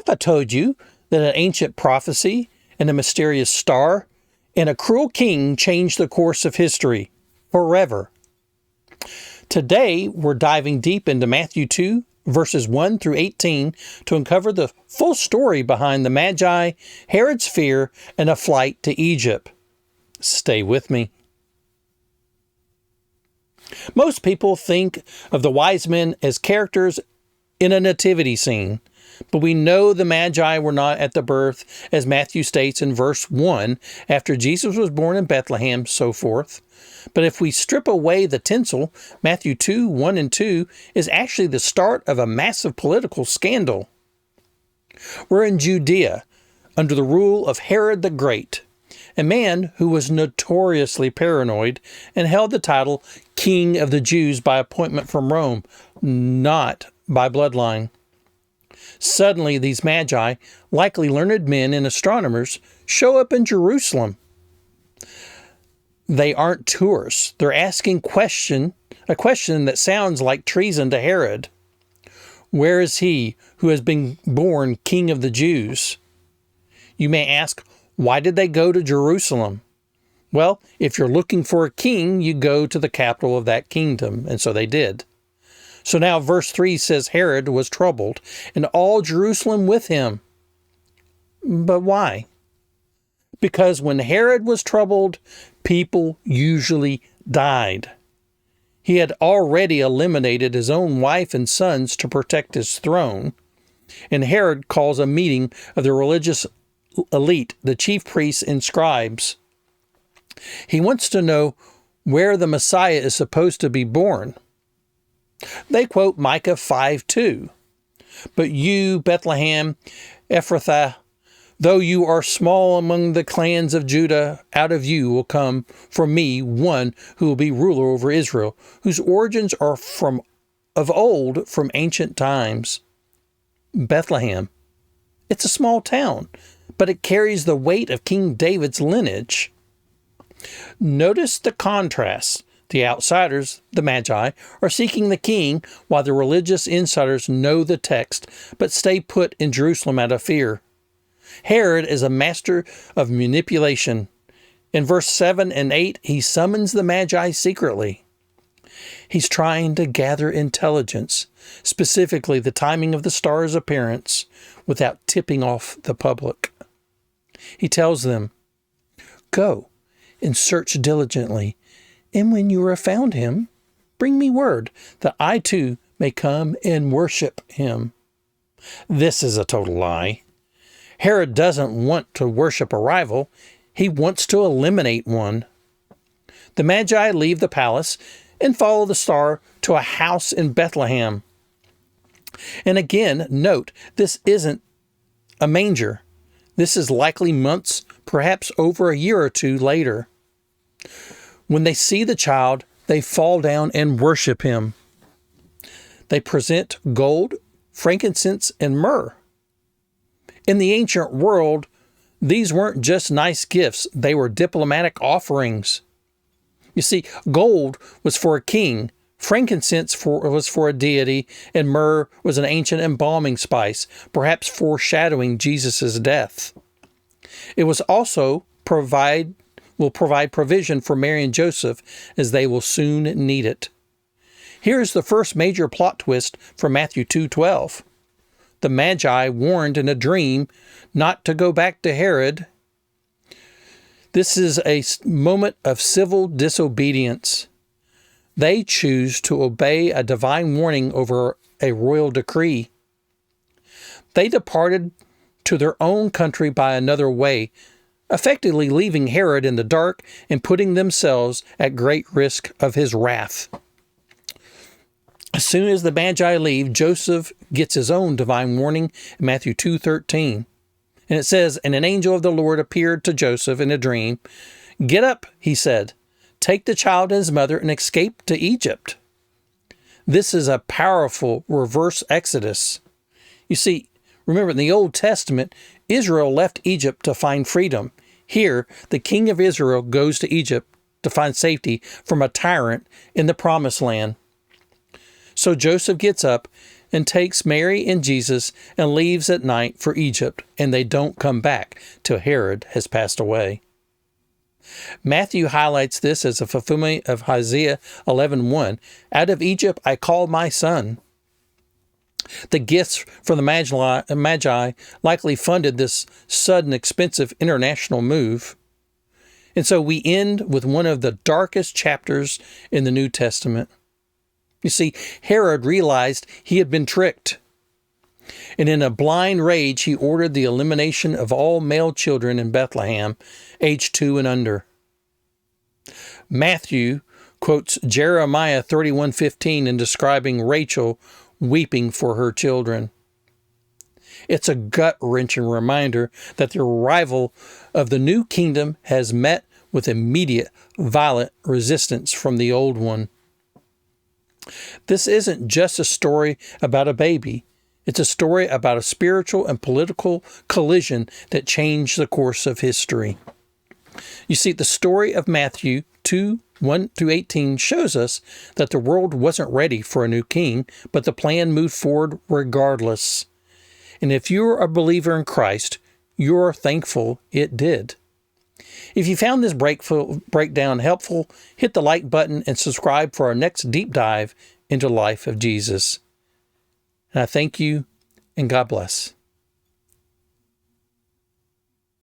if I told you that an ancient prophecy and a mysterious star and a cruel king changed the course of history forever? Today, we're diving deep into Matthew 2, verses 1 through 18 to uncover the full story behind the Magi, Herod's fear, and a flight to Egypt. Stay with me. Most people think of the wise men as characters in a nativity scene, but we know the Magi were not at the birth, as Matthew states in verse 1, after Jesus was born in Bethlehem, so forth. But if we strip away the tinsel, Matthew 2, 1 and 2 is actually the start of a massive political scandal. We're in Judea, under the rule of Herod the Great, a man who was notoriously paranoid and held the title King of the Jews by appointment from Rome, not by bloodline. Suddenly, these Magi, likely learned men and astronomers, show up in Jerusalem. They aren't tourists. They're asking a question that sounds like treason to Herod. Where is he who has been born King of the Jews? You may ask, why did they go to Jerusalem? Well, if you're looking for a king, you go to the capital of that kingdom, and so they did. So now verse 3 says Herod was troubled, and all Jerusalem with him. But why? Because when Herod was troubled, people usually died. He had already eliminated his own wife and sons to protect his throne, and Herod calls a meeting of the religious elite, the chief priests and scribes. He wants to know where the Messiah is supposed to be born. They quote Micah 5:2. But you, Bethlehem, Ephrathah, though you are small among the clans of Judah, out of you will come from me one who will be ruler over Israel, whose origins are of old, from ancient times. Bethlehem. It's a small town, but it carries the weight of King David's lineage. Notice the contrast. The outsiders, the Magi, are seeking the king, while the religious insiders know the text, but stay put in Jerusalem out of fear. Herod is a master of manipulation. In verse 7 and 8, he summons the Magi secretly. He's trying to gather intelligence, specifically the timing of the star's appearance, without tipping off the public. He tells them, "Go and search diligently, and when you have found him, bring me word, that I too may come and worship him." This is a total lie. Herod doesn't want to worship a rival. He wants to eliminate one. The Magi leave the palace and follow the star to a house in Bethlehem. And again, note, this isn't a manger. This is likely months, perhaps over a year or two later. When they see the child, they fall down and worship him. They present gold, frankincense, and myrrh. In the ancient world, these weren't just nice gifts, they were diplomatic offerings. You see, gold was for a king, frankincense was for a deity, and myrrh was an ancient embalming spice, perhaps foreshadowing Jesus' death. It was also will provide provision for Mary and Joseph, as they will soon need it. Here's the first major plot twist from Matthew 2:12. The Magi warned in a dream not to go back to Herod. This is a moment of civil disobedience. They choose to obey a divine warning over a royal decree. They departed to their own country by another way, effectively leaving Herod in the dark and putting themselves at great risk of his wrath. As soon as the Magi leave, Joseph gets his own divine warning in Matthew 2:13. And it says, "And an angel of the Lord appeared to Joseph in a dream. 'Get up,' he said, 'take the child and his mother and escape to Egypt.'" This is a powerful reverse exodus. You see, remember in the Old Testament, Israel left Egypt to find freedom. Here, the king of Israel goes to Egypt to find safety from a tyrant in the Promised Land. So Joseph gets up and takes Mary and Jesus and leaves at night for Egypt, and they don't come back till Herod has passed away. Matthew highlights this as a fulfillment of Isaiah 11:1. Out of Egypt I called my son. The gifts from the Magi likely funded this sudden, expensive international move. And so we end with one of the darkest chapters in the New Testament. You see, Herod realized he had been tricked. And in a blind rage, he ordered the elimination of all male children in Bethlehem, aged 2 and under. Matthew quotes Jeremiah 31:15 in describing Rachel weeping for her children. It's a gut-wrenching reminder that the arrival of the new kingdom has met with immediate, violent resistance from the old one. This isn't just a story about a baby. It's a story about a spiritual and political collision that changed the course of history. You see, the story of Matthew 2:1-18 shows us that the world wasn't ready for a new king, but the plan moved forward regardless. And if you're a believer in Christ, you're thankful it did. If you found this breakdown helpful, hit the like button and subscribe for our next deep dive into the life of Jesus. And I thank you, and God bless.